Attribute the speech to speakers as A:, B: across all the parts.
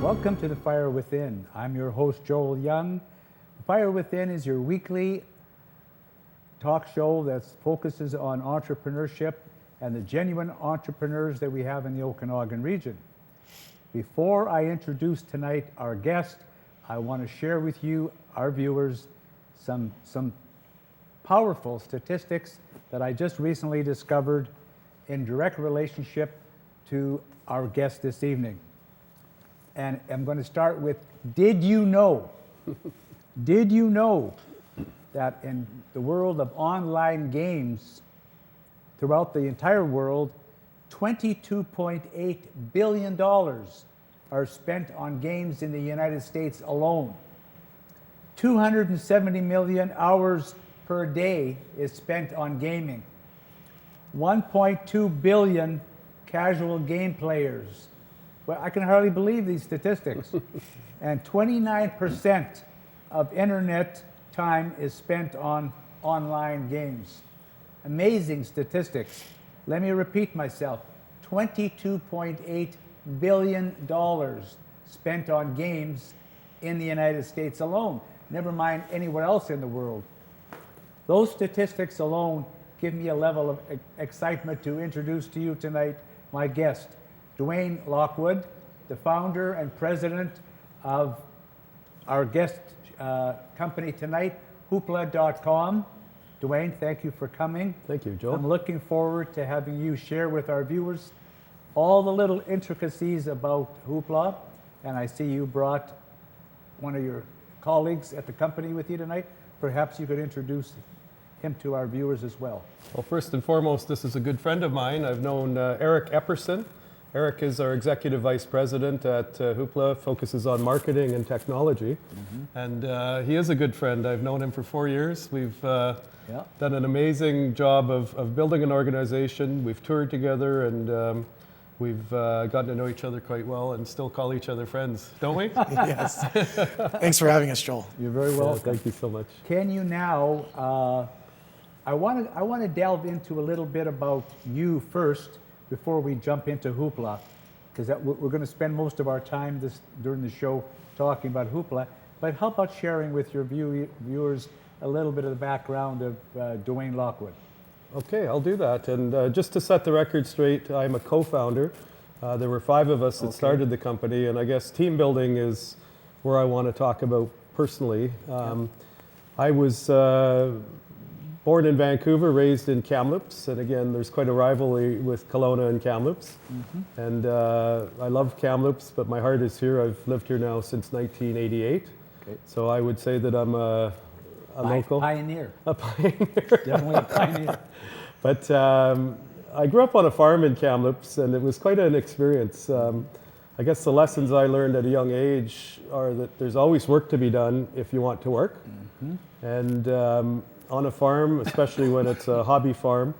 A: Welcome to The Fire Within. I'm your host, Joel Young. The Fire Within is your weekly talk show that focuses on entrepreneurship and the genuine entrepreneurs that we have in the Okanagan region. Before I introduce tonight our guest, I want to share with you, our viewers, some powerful statistics that I just recently discovered in direct relationship to our guest this evening. And I'm going to start with, did you know? Did you know that in the world of online games throughout the entire world, $22.8 billion are spent on games in the United States alone. 270 million hours per day is spent on gaming. 1.2 billion casual game players. Well, I can hardly believe these statistics. And 29% of internet time is spent on online games. Amazing statistics. Let me repeat myself. $22.8 billion spent on games in the United States alone. Never mind anywhere else in the world. Those statistics alone give me a level of excitement to introduce to you tonight my guest, Dwayne Lockwood, the founder and president of our guest company tonight, Hoopla.com. Dwayne, thank you for coming.
B: Thank you, Joel.
A: I'm looking forward to having you share with our viewers all the little intricacies about Hoopla. And I see you brought one of your colleagues at the company with you tonight. Perhaps you could introduce him to our viewers as well.
B: Well, first and foremost, this is a good friend of mine. I've known Eric Epperson. Eric is our executive vice president at Hoopla, focuses on marketing and technology. And he is a good friend. I've known him for 4 years. We've done an amazing job of building an organization. We've toured together, and we've gotten to know each other quite well and still call each other friends, don't we?
C: Yes. Thanks for having us, Joel.
A: You're very welcome.
B: Thank you so much. Can
A: you now, I want to delve into a little bit about you first before we jump into Hoopla, because we're going to spend most of our time during the show talking about Hoopla. But how about sharing with your viewers a little bit of the background of Dwayne Lockwood?
B: Okay, I'll do that. And just to set the record straight, I'm a co-founder. There were 5 of us that started the company, and I guess team building is where I want to talk about personally. I was born in Vancouver, raised in Kamloops, and again, there's quite a rivalry with Kelowna and Kamloops. And I love Kamloops, but my heart is here. I've lived here now since 1988. So I would say that I'm a local.
A: Pioneer.
B: A pioneer.
A: Definitely a pioneer.
B: But I grew up on a farm in Kamloops, and it was quite an experience. I guess the lessons I learned at a young age are that there's always work to be done if you want to work. And on a farm, especially when it's a hobby farm,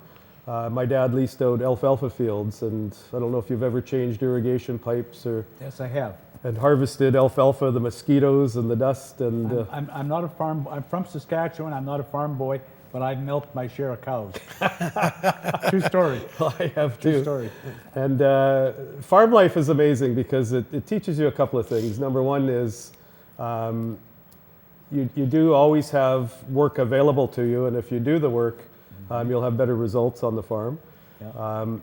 B: my dad leased out alfalfa fields, and I don't know if you've ever changed irrigation pipes or...
A: Yes, I have.
B: And harvested alfalfa, the mosquitoes and the dust, and...
A: I'm not a farm... I'm from Saskatchewan, I'm not a farm boy, but I've milked my share of cows. True story.
B: Well, I have too.
A: True story.
B: And farm life is amazing because it teaches you a couple of things. Number one is you do always have work available to you, and if you do the work, you'll have better results on the farm.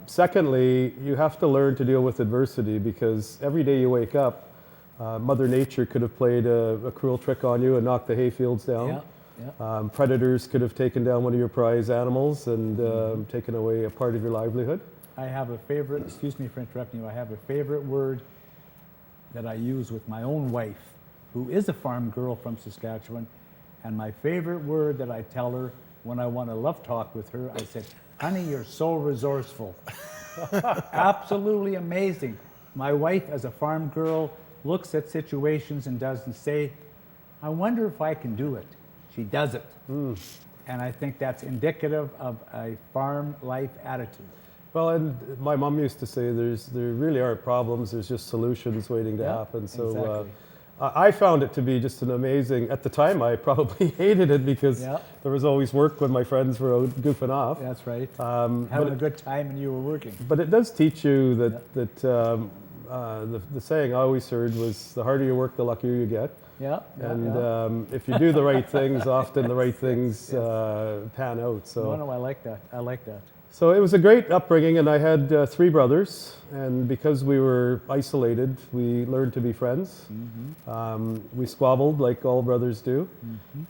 B: Secondly, you have to learn to deal with adversity, because every day you wake up, Mother Nature could have played a cruel trick on you and knocked the hayfields down. Predators could have taken down one of your prize animals and taken away a part of your livelihood.
A: I have a favorite, excuse me for interrupting you, I have a favorite word that I use with my own wife, who is a farm girl from Saskatchewan, and my favorite word that I tell her when I want to love talk with her, I said, honey, you're so resourceful. Absolutely amazing. My wife, as a farm girl, looks at situations and doesn't say, I wonder if I can do it. She does it. And I think that's indicative of a farm life attitude.
B: Well, and my mom used to say there really aren't problems, there's just solutions waiting to happen. So
A: exactly.
B: I found it to be just an amazing, at the time I probably hated it because there was always work when my friends were out goofing off.
A: That's right. Having a good time and you were working.
B: But it does teach you that the saying I always heard was, the harder you work, the luckier you get.
A: Yeah.
B: And if you do the right things, often the right things pan out. So.
A: No, I like that. I like that.
B: So it was a great upbringing, and I had 3 brothers, and because we were isolated, we learned to be friends. We squabbled like all brothers do.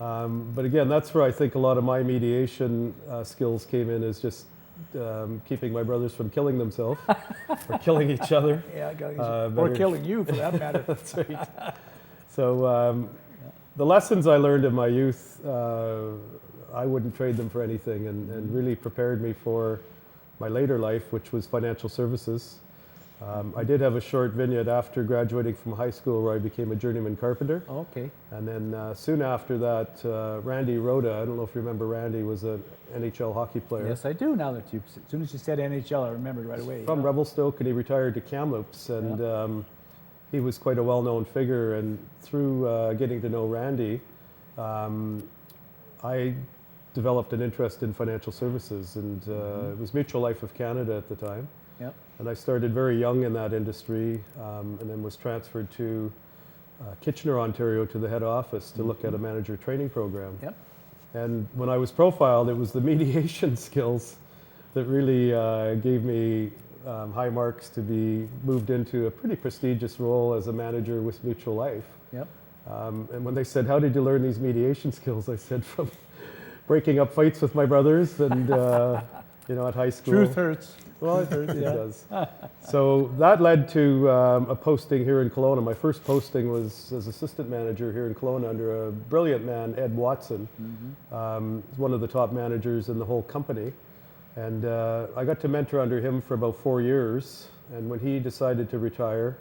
B: But again, that's where I think a lot of my mediation skills came in, is just keeping my brothers from killing themselves or killing each other.
A: Yeah, or killing you, for that matter.
B: That's right. So the lessons I learned in my youth, I wouldn't trade them for anything, and really prepared me for my later life, which was financial services. I did have a short vignette after graduating from high school where I became a journeyman carpenter.
A: Okay.
B: And then soon after that, Randy Rhoda, I don't know if you remember Randy, was an NHL hockey player.
A: Yes, I do, now that as soon as you said NHL, I remembered right away.
B: From Revelstoke, and he retired to Kamloops, and he was quite a well-known figure. And through getting to know Randy, I developed an interest in financial services, and it was Mutual Life of Canada at the time.
A: Yep.
B: And I started very young in that industry, and then was transferred to Kitchener, Ontario, to the head office to look at a manager training program.
A: Yep.
B: And when I was profiled, it was the mediation skills that really gave me high marks to be moved into a pretty prestigious role as a manager with Mutual Life.
A: Yep.
B: And when they said, "How did you learn these mediation skills?" I said, "From breaking up fights with my brothers and, at high school."
A: Truth hurts.
B: Well, it does. So that led to a posting here in Kelowna. My first posting was as assistant manager here in Kelowna under a brilliant man, Ed Watson, one of the top managers in the whole company. And I got to mentor under him for about 4 years. And when he decided to retire,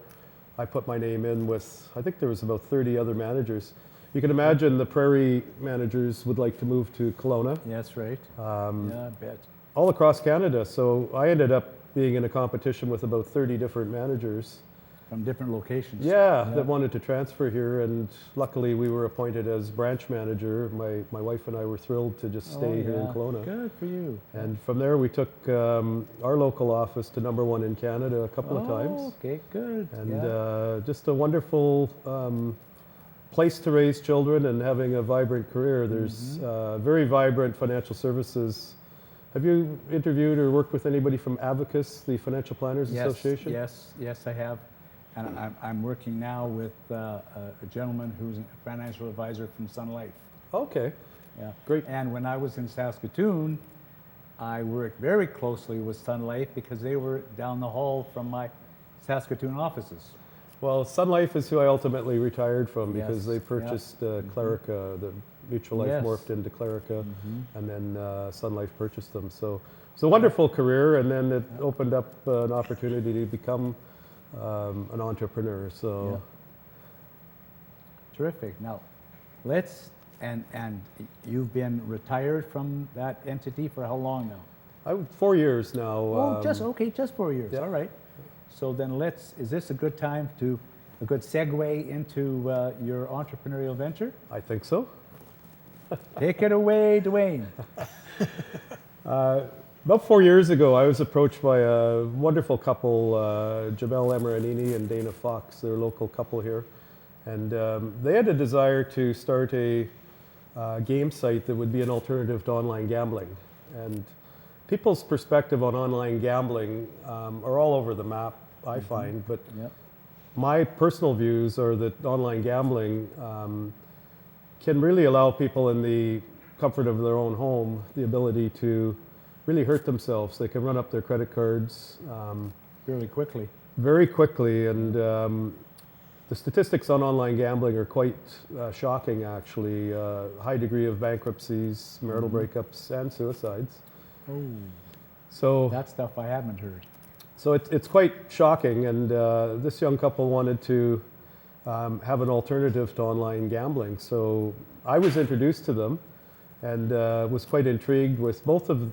B: I put my name in with, I think there was about 30 other managers. You can imagine the prairie managers would like to move to Kelowna.
A: That's right. Yeah, I bet.
B: All across Canada. So I ended up being in a competition with about 30 different managers.
A: From different locations.
B: Yeah, that wanted to transfer here, and luckily we were appointed as branch manager. My wife and I were thrilled to just stay here in Kelowna.
A: Good for you.
B: And from there we took our local office to #1 in Canada a couple of times.
A: Okay, good.
B: And just a wonderful place to raise children and having a vibrant career. There's very vibrant financial services. Have you interviewed or worked with anybody from Abacus, the Financial Planners Association?
A: Yes, I have. And I'm working now with a gentleman who's a financial advisor from Sun Life.
B: Okay.
A: Yeah.
B: Great.
A: And when I was in Saskatoon, I worked very closely with Sun Life because they were down the hall from my Saskatoon offices.
B: Well, Sun Life is who I ultimately retired from because
A: Yes.
B: they purchased Clerica. The Mutual Life morphed into Clerica, and then Sun Life purchased them. So it's a wonderful career, and then it opened up an opportunity to become an entrepreneur. So
A: Terrific. Now, and you've been retired from that entity for how long now?
B: 4 years now.
A: Just 4 years.
B: yeah.
A: All right. So then is this a good time a good segue into your entrepreneurial venture?
B: I think so.
A: Take it away, Dwayne.
B: About 4 years ago, I was approached by a wonderful couple, Jamel Emeranini and Dana Fox. They're a local couple here. And they had a desire to start a game site that would be an alternative to online gambling. And people's perspective on online gambling are all over the map, I find. But my personal views are that online gambling can really allow people in the comfort of their own home the ability to really hurt themselves. They can run up their credit cards
A: Really quickly.
B: very quickly, and the statistics on online gambling are quite shocking, actually. High degree of bankruptcies, marital breakups, and suicides.
A: Oh,
B: So
A: that stuff I haven't heard.
B: So it's quite shocking, and this young couple wanted to have an alternative to online gambling. So I was introduced to them, and was quite intrigued with both of,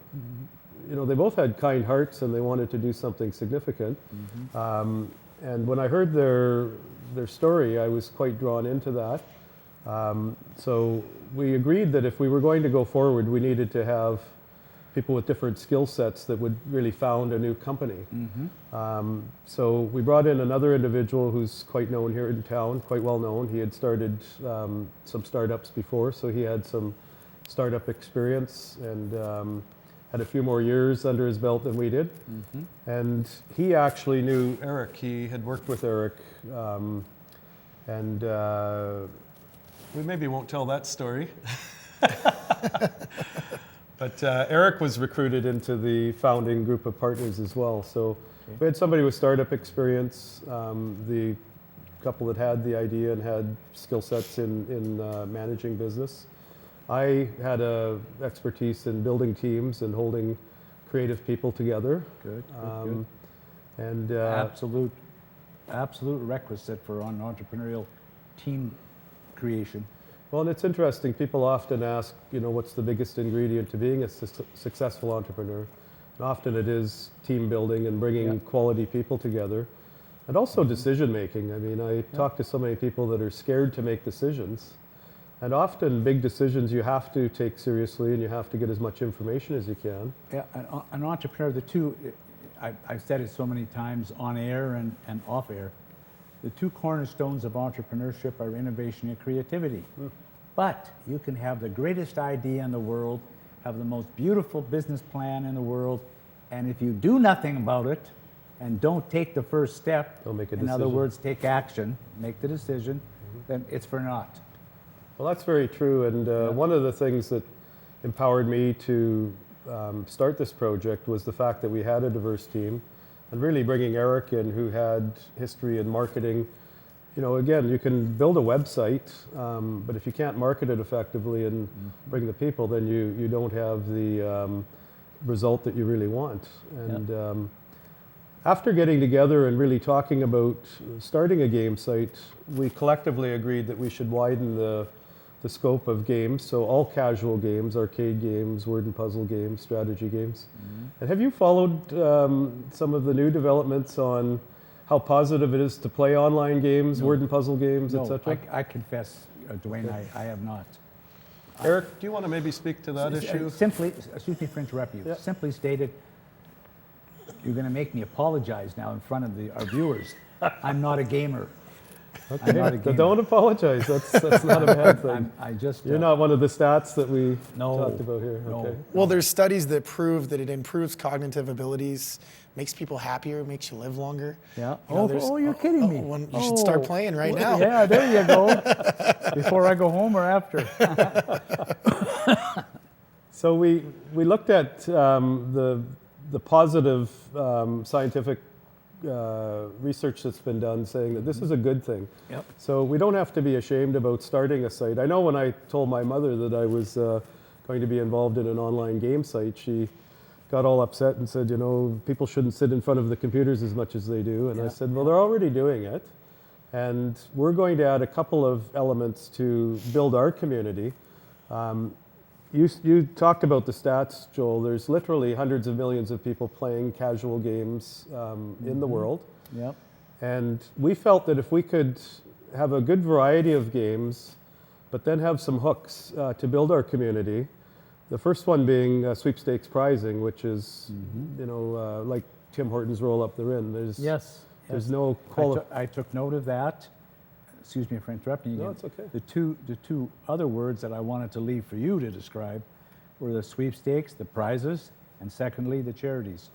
B: they both had kind hearts and they wanted to do something significant. And when I heard their story, I was quite drawn into that. So we agreed that if we were going to go forward, we needed to have people with different skill sets that would really found a new company. So we brought in another individual who's quite known here in town, quite well known. He had started some startups before, so he had some startup experience and had a few more years under his belt than we did. And he actually knew Eric. He had worked with Eric, and we maybe won't tell that story. But Eric was recruited into the founding group of partners as well. So we had somebody with startup experience, the couple that had the idea and had skill sets in managing business. I had expertise in building teams and holding creative people together.
A: Good.
B: And
A: Absolute requisite for an entrepreneurial team creation.
B: well, and it's interesting. People often ask, what's the biggest ingredient to being a successful entrepreneur? And often it is team building and bringing quality people together, and also decision making. I mean, I talk to so many people that are scared to make decisions, and often big decisions you have to take seriously, and you have to get as much information as you can.
A: Yeah, an entrepreneur, I've said it so many times on air and off air, the two cornerstones of entrepreneurship are innovation and creativity. But you can have the greatest idea in the world, have the most beautiful business plan in the world, and if you do nothing about it and don't take the first step,
B: Don't make a
A: in other
B: decision.
A: words, take action, make the decision, then it's for naught.
B: Well, that's very true. And one of the things that empowered me to start this project was the fact that we had a diverse team, and really bringing Eric in, who had history in marketing. Again, you can build a website, but if you can't market it effectively and bring the people, then you don't have the result that you really want. And after getting together and really talking about starting a game site, we collectively agreed that we should widen the scope of games, so all casual games, arcade games, word and puzzle games, strategy games. And have you followed some of the new developments on how positive it is to play online games, word and puzzle games,
A: No,
B: etc.?
A: I confess, Dwayne, I have not.
B: Eric, do you want to maybe speak to that issue?
A: Simply, excuse me for interrupting you.
B: Yeah.
A: Simply stated, you're going to make me apologize now in front of our viewers. I'm not a gamer. I'm not a gamer.
B: Don't apologize. That's not a bad thing.
A: I just.
B: You're not one of the stats that we
A: No,
B: talked about here.
A: no.
B: Okay.
C: Well, there's studies that prove that it improves cognitive abilities, makes people happier, makes you live longer.
A: Yeah.
C: There's-
A: You're kidding me.
C: You should start playing right now.
A: Yeah, there you go. Before I go home or after.
B: So we looked at the positive scientific research that's been done saying that this is a good thing.
A: Yep.
B: So we don't have to be ashamed about starting a site. I know when I told my mother that I was going to be involved in an online game site, she got all upset and said, people shouldn't sit in front of the computers as much as they do. And I said, well, they're already doing it. And we're going to add a couple of elements to build our community. You talked about the stats, Joel. There's literally hundreds of millions of people playing casual games in the world.
A: Yep.
B: And we felt that if we could have a good variety of games, but then have some hooks to build our community, the first one being sweepstakes prizing, which is, like Tim Hortons roll up the rim. There's no
A: I took note of that. Excuse me for interrupting you.
B: No,
A: again.
B: it's okay.
A: The two other words that I wanted to leave for you to describe were the sweepstakes, the prizes, and secondly, the charities.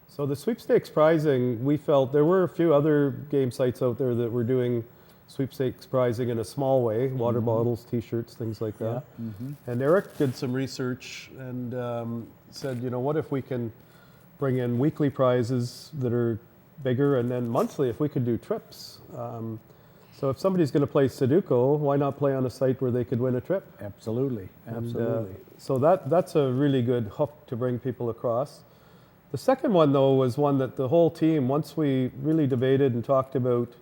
B: So the sweepstakes prizing, we felt there were a few other game sites out there that were doing sweepstakes prizing in a small way, water bottles, T-shirts, things like that. And Eric did some research and said, what if we can bring in weekly prizes that are bigger, and then monthly if we could do trips. So if somebody's going to play Sudoku, why not play on a site where they could win a trip?
A: Absolutely, absolutely.
B: So that's a really good hook to bring people across. The second one, though, was one that the whole team, once we really debated and talked about,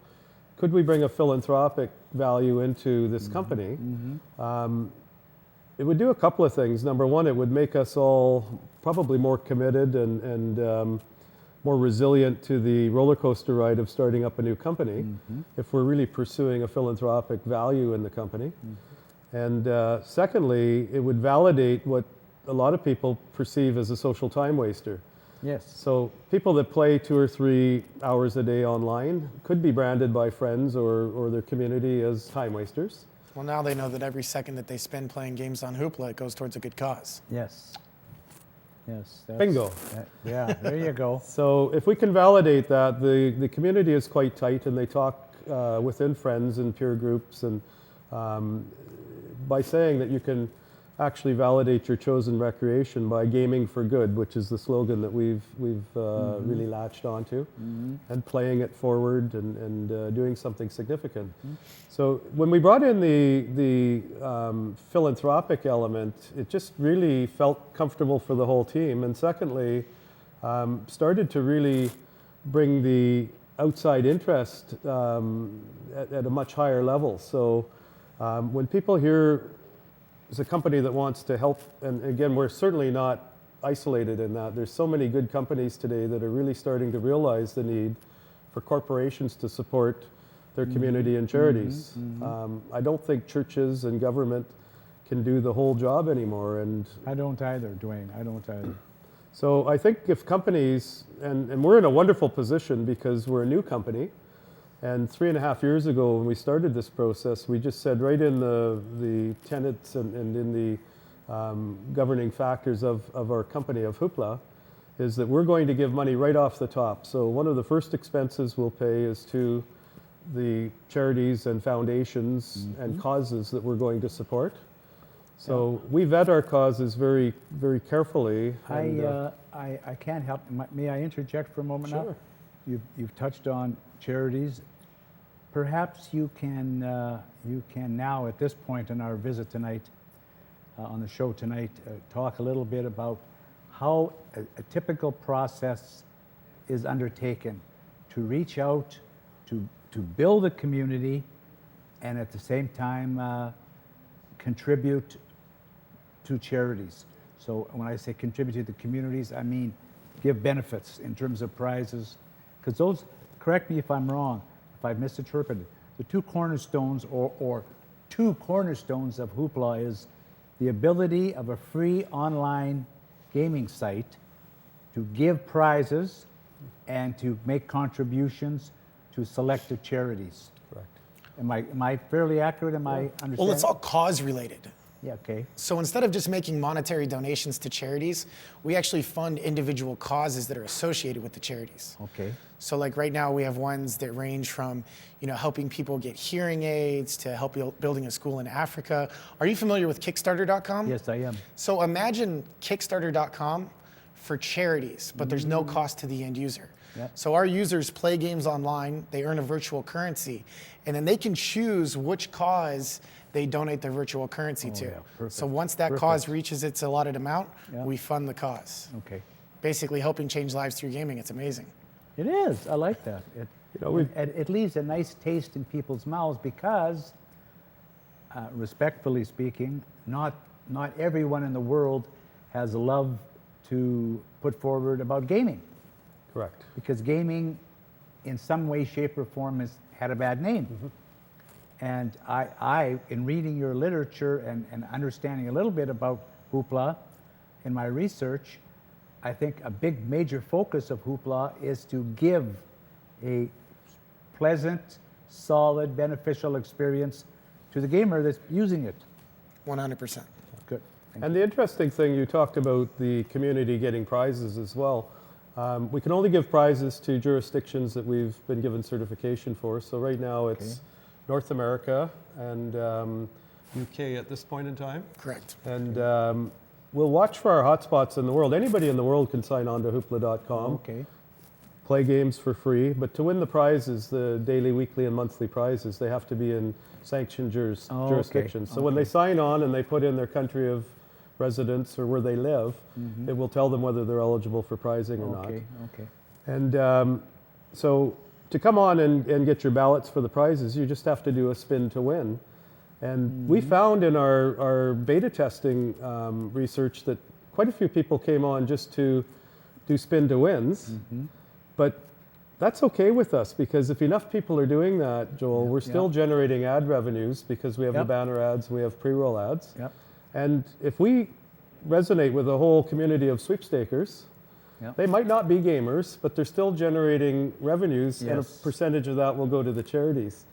B: could we bring a philanthropic value into this company? It would do a couple of things. Number one, it would make us all probably more committed and more resilient to the roller coaster ride of starting up a new company if we're really pursuing a philanthropic value in the company. And secondly, it would validate what a lot of people perceive as a social time waster.
A: Yes.
B: So people that play 2 or 3 hours a day online could be branded by friends or their community as time wasters.
C: Well, now they know that every second that they spend playing games on Hoopla, it goes towards a good cause.
A: Yes. Yes.
B: Bingo.
A: Yeah, there you go.
B: So if we can validate that, the community is quite tight and they talk within friends and peer groups, and by saying that you can actually validate your chosen recreation by gaming for good, which is the slogan that we've really latched onto, and playing it forward and doing something significant. So when we brought in the philanthropic element, it just really felt comfortable for the whole team. And secondly, started to really bring the outside interest at a much higher level. So when people hear it's a company that wants to help, and again, we're certainly not isolated in that. There's so many good companies today that are really starting to realize the need for corporations to support their community and charities. I don't think churches and government can do the whole job anymore. And
A: I don't either, Dwayne. I don't either.
B: so I think if companies, and we're in a wonderful position because we're a new company, and 3.5 years ago when we started this process, we just said right in the tenets and in the governing factors of our company, of Hoopla, is that we're going to give money right off the top. So one of the first expenses we'll pay is to the charities and foundations and causes that we're going to support. So we vet our causes very, very carefully.
A: I can't help. May I interject for a moment now?
B: Sure.
A: You've touched on charities. Perhaps you can now, at this point in our visit tonight, on the show tonight, talk a little bit about how a typical process is undertaken to reach out, to build a community, and at the same time contribute to charities. So when I say contribute to the communities, I mean give benefits in terms of prizes, because those, correct me if I'm wrong, if I've misinterpreted, the two cornerstones or two cornerstones of Hoopla is the ability of a free online gaming site to give prizes and to make contributions to selected charities.
B: Correct.
A: Am I fairly accurate? Am I understanding?
C: Well, it's all cause related.
A: Yeah, okay.
C: So instead of just making monetary donations to charities, we actually fund individual causes that are associated with the charities.
A: Okay.
C: So like right now we have ones that range from, helping people get hearing aids to building a school in Africa. Are you familiar with Kickstarter.com?
A: Yes, I am.
C: So imagine Kickstarter.com for charities, but there's no cost to the end user.
A: Yep.
C: So our users play games online, they earn a virtual currency, and then they can choose which cause they donate their virtual currency to.
A: Yeah, perfect.
C: So once that cause reaches its allotted amount,
A: Yeah.
C: we fund the cause.
A: Okay.
C: Basically helping change lives through gaming. It's amazing.
A: It is. I like that. It leaves a nice taste in people's mouths because, respectfully speaking, not everyone in the world has love to put forward about gaming.
B: Correct.
A: Because gaming, in some way, shape, or form, has had a bad name. And I, in reading your literature and understanding a little bit about Hoopla in my research, I think a big major focus of Hoopla is to give a pleasant, solid, beneficial experience to the gamer that's using it.
C: 100%.
A: Good.
B: And the interesting thing, you talked about the community getting prizes as well. We can only give prizes to jurisdictions that we've been given certification for. So right now it's North America and UK at this point in time.
C: Correct.
B: And we'll watch for our hotspots in the world. Anybody in the world can sign on to hoopla.com,
A: Okay.
B: play games for free, but to win the prizes, the daily, weekly, and monthly prizes, they have to be in sanctioned jurisdictions. So when they sign on and they put in their country of residence or where they live, it will tell them whether they're eligible for prizing or not.
A: Okay.
B: And so to come on and get your ballots for the prizes, you just have to do a spin to win. And we found in our beta testing research that quite a few people came on just to do spin to wins. But that's okay with us because if enough people are doing that, Joel, we're still generating ad revenues because we have the banner ads, we have pre-roll ads.
A: Yep.
B: And if we resonate with the whole community of sweepstakers.
A: Yep.
B: They might not be gamers, but they're still generating revenues, and a
A: Yes.
B: percentage of that will go to the charities.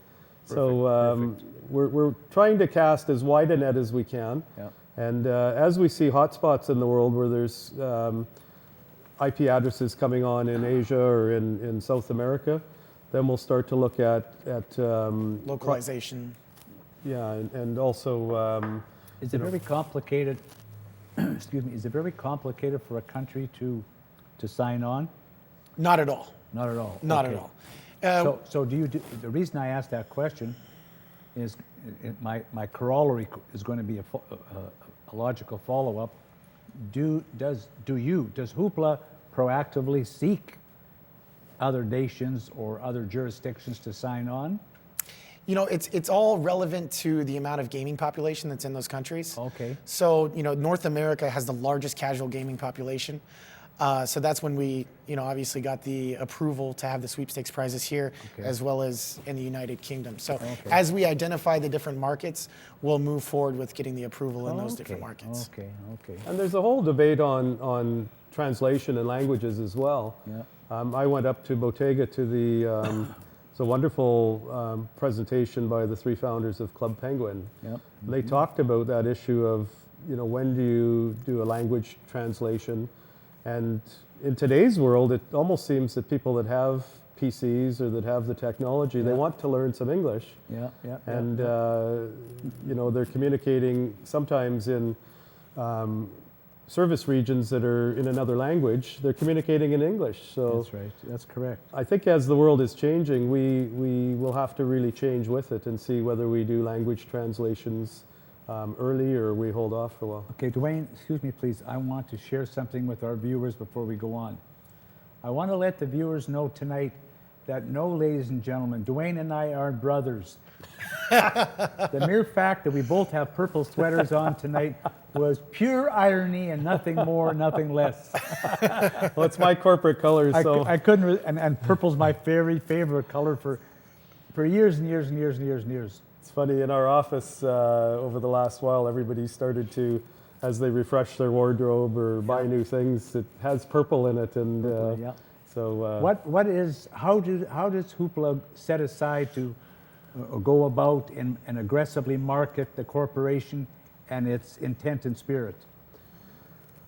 B: So we're trying to cast as wide a net as we can.
A: Yep.
B: And as we see hotspots in the world where there's IP addresses coming on in Asia or in South America, then we'll start to look at
C: Localization.
B: yeah, and also
A: Is it very complicated? Excuse me. Is it very complicated for a country to sign on?
C: Not at all.
A: Not at all.
C: Not
A: Okay.
C: at all.
A: So do you? The reason I asked that question is my corollary is going to be a logical follow-up. Does Hoopla proactively seek other nations or other jurisdictions to sign on?
C: You know, it's all relevant to the amount of gaming population that's in those countries.
A: Okay.
C: So, you know, North America has the largest casual gaming population. So that's when we, you know, obviously got the approval to have the sweepstakes prizes here,
A: Okay.
C: as well as in the United Kingdom. So
A: Okay.
C: as we identify the different markets, we'll move forward with getting the approval in those different markets.
A: Okay. Okay.
B: and there's a whole debate on translation and languages as well.
A: Yeah.
B: I went up to Bottega to the it's a wonderful presentation by the three founders of Club Penguin.
A: Yep.
B: They talked about that issue of, you know, when do you do a language translation? And in today's world, it almost seems that people that have PCs or that have the technology, they
A: Yeah.
B: want to learn some English.
A: Yeah. Yeah.
B: And, you know, they're communicating sometimes in service regions that are in another language, they're communicating in English. So
A: That's right. That's correct.
B: I think as the world is changing, we will have to really change with it and see whether we do language translations early or we hold off for a while.
A: Okay, Dwayne, excuse me, please. I want to share something with our viewers before we go on. I want to let the viewers know tonight that no, ladies and gentlemen, Dwayne and I are brothers. The mere fact that we both have purple sweaters on tonight was pure irony and nothing more, nothing less.
B: Well, it's my corporate colors, so
A: I couldn't, and purple's my very favorite color for years and years and years and years and years.
B: it's funny. In our office over the last while, everybody started to, as they refresh their wardrobe or buy new things, it has purple in it, and
A: Yeah.
B: so
A: How does Hoopla set aside to go about and aggressively market the corporation and its intent and spirit?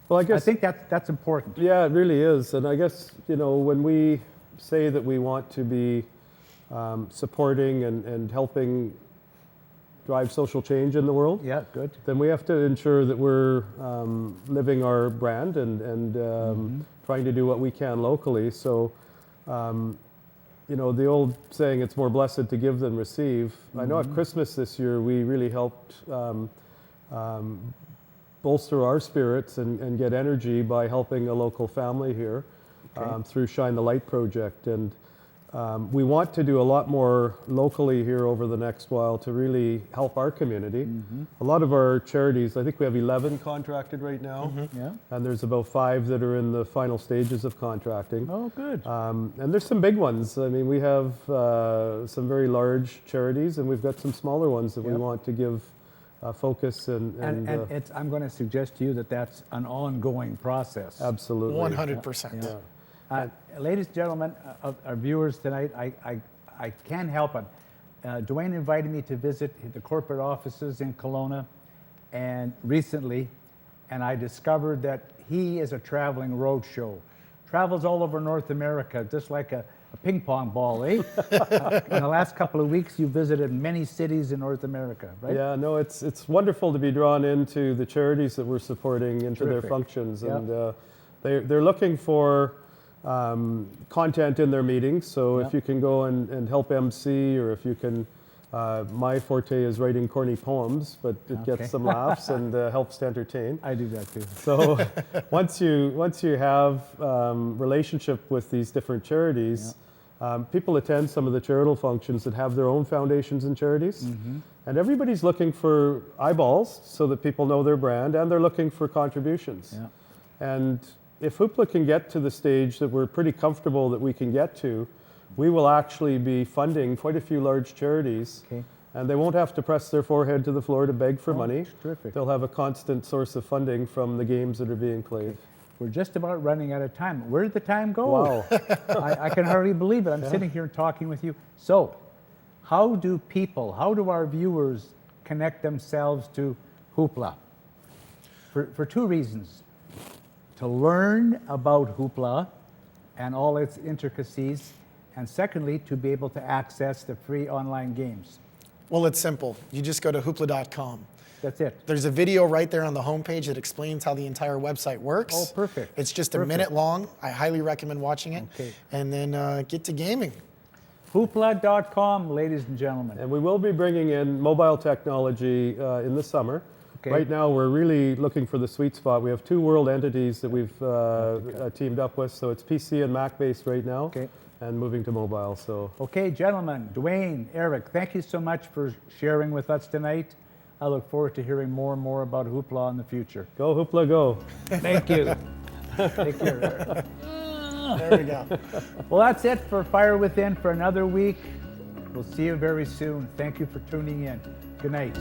B: well, I
A: I
B: guess
A: think that's important.
B: yeah, it really is. And I guess, you know, when we say that we want to be supporting and helping drive social change in the world,
A: Yeah, good.
B: then we have to ensure that we're living our brand and trying to do what we can locally. So, you know, the old saying, it's more blessed to give than receive. I know at Christmas this year, we really helped bolster our spirits and get energy by helping a local family here through Shine the Light Project. And we want to do a lot more locally here over the next while to really help our community. A lot of our charities, I think we have 11 contracted right now,
A: Yeah.
B: and there's about 5 that are in the final stages of contracting.
A: Oh, good.
B: And there's some big ones. I mean, we have some very large charities, and we've got some smaller ones that we
A: Yep.
B: want to give focus
A: And I'm going to suggest to you that that's an ongoing process.
B: absolutely.
C: 100%.
A: Yeah. Ladies and gentlemen, our viewers tonight, I can't help it. Dwayne invited me to visit the corporate offices in Kelowna and recently, and I discovered that he is a traveling roadshow. Travels all over North America, just like a ping pong ball, eh? In the last couple of weeks, you visited many cities in North America, right?
B: Yeah, no, it's wonderful to be drawn into the charities that we're supporting, into their
A: Terrific.
B: functions,
A: Yep.
B: and they're looking for content in their meetings. So
A: Yep.
B: if you can go and help MC, or if you can, my forte is writing corny poems, but it
A: Okay.
B: gets some laughs and helps to entertain.
A: I do that too.
B: So once you have relationship with these different charities, people attend some of the charitable functions that have their own foundations and charities, and everybody's looking for eyeballs so that people know their brand, and they're looking for contributions.
A: Yeah.
B: And if Hoopla can get to the stage that we're pretty comfortable that we can get to, we will actually be funding quite a few large charities
A: Okay.
B: And they won't have to press their forehead to the floor to beg for money.
A: terrific.
B: They'll have a constant source of funding from the games that are being played.
A: We're just about running out of time. Where did the time go?
B: Wow.
A: I can hardly believe it. I'm sitting here talking with you. So, how do our viewers connect themselves to Hoopla? For two reasons. To learn about Hoopla and all its intricacies, and secondly, to be able to access the free online games.
C: Well, it's simple. You just go to hoopla.com.
A: That's it.
C: There's a video right there on the homepage that explains how the entire website works.
A: Oh, perfect.
C: It's just a minute long. I highly recommend watching it.
A: Okay.
C: And then get to gaming.
A: Hoopla.com, ladies and gentlemen.
B: And we will be bringing in mobile technology in the summer.
A: Okay.
B: Right now, we're really looking for the sweet spot. We have 2 world entities that we've teamed up with, so it's PC and Mac based right now,
A: Okay.
B: and moving to mobile. So
A: Okay, gentlemen, Dwayne, Eric, thank you so much for sharing with us tonight. I look forward to hearing more and more about Hoopla in the future.
B: go Hoopla, go!
A: Thank you. Take care.
C: There we go.
A: Well, that's it for Fire Within for another week. We'll see you very soon. Thank you for tuning in. Good night.